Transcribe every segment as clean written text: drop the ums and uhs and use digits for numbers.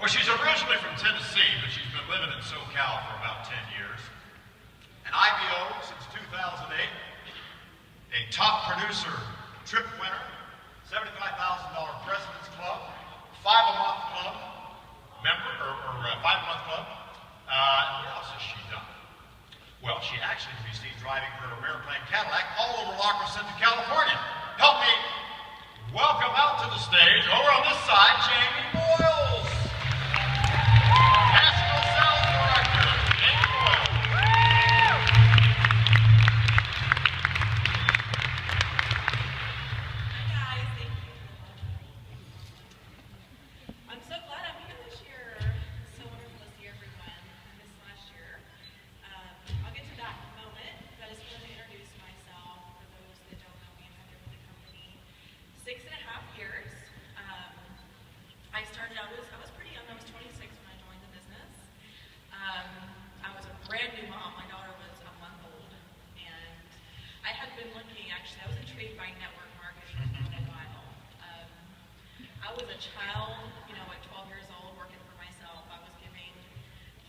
Well, she's originally from Tennessee, but she's been living in SoCal for about 10 years. An IBO since 2008, a top producer trip winner, $75,000 President's Club, 5-a-month club member, or 5-a-month club. What else has she done? Well, she actually can be seen driving her AmeriPlan Cadillac all over Lacrosse, Central California. Help me welcome out to the stage, over on this side, Jamie Boyles. National Sales Director, Jamie Boyles. Hi guys, thank you. I'm so glad I'm here this year. It's so wonderful to see everyone. I missed last year. I'll get to that in a moment, but I just wanted to introduce myself for those that don't know me. I've been with the company 6.5 years. I started out, I was pretty young. I was 26 when I joined the business. I was a brand new mom. My daughter was a month old, and I had been looking, actually, I was intrigued by network marketing for a while. I was a child, at 12 years old, working for myself. I was giving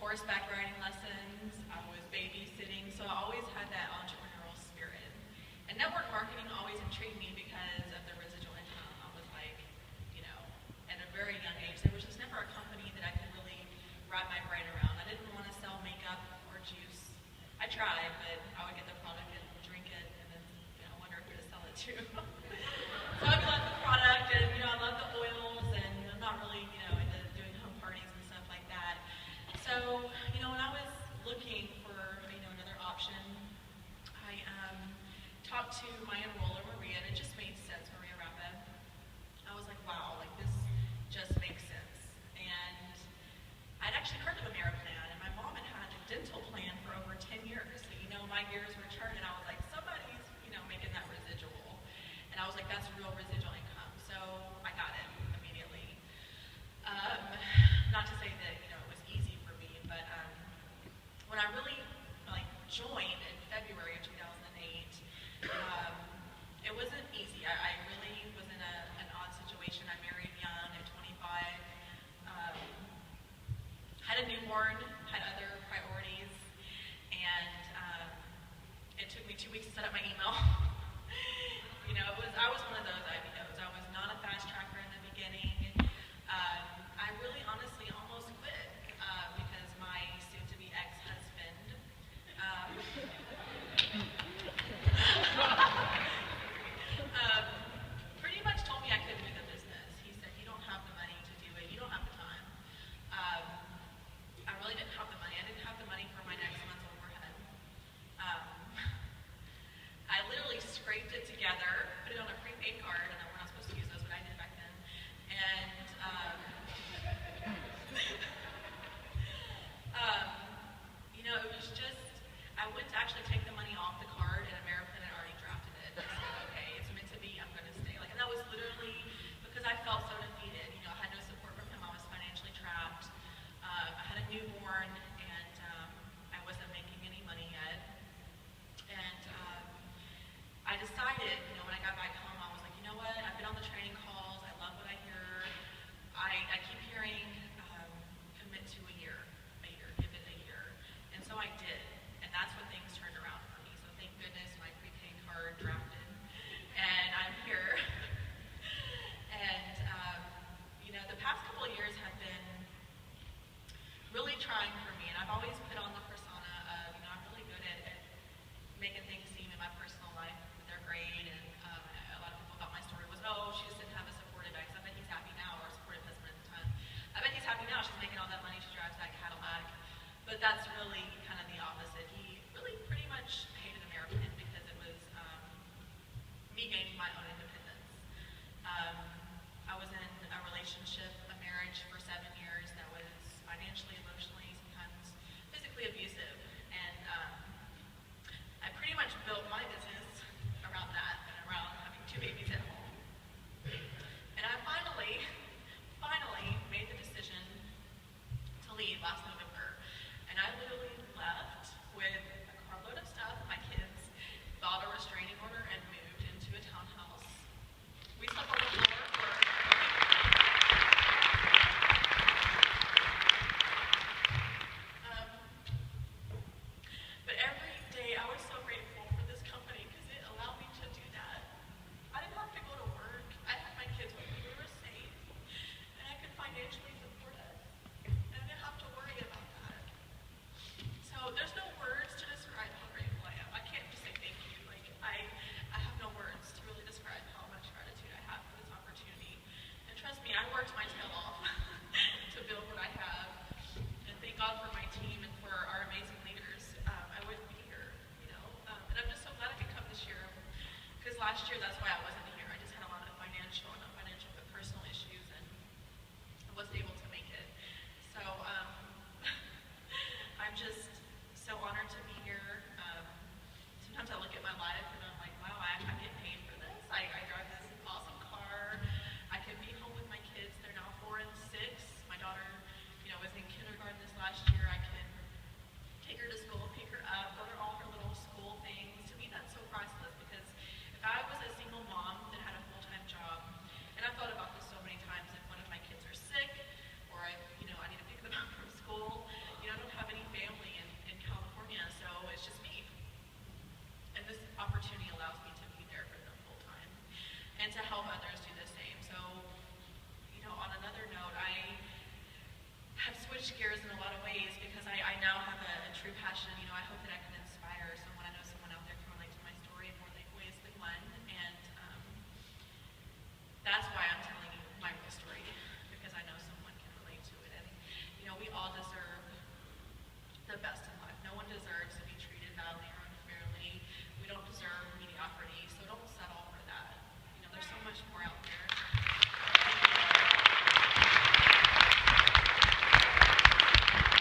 horseback riding lessons. I was babysitting, so I always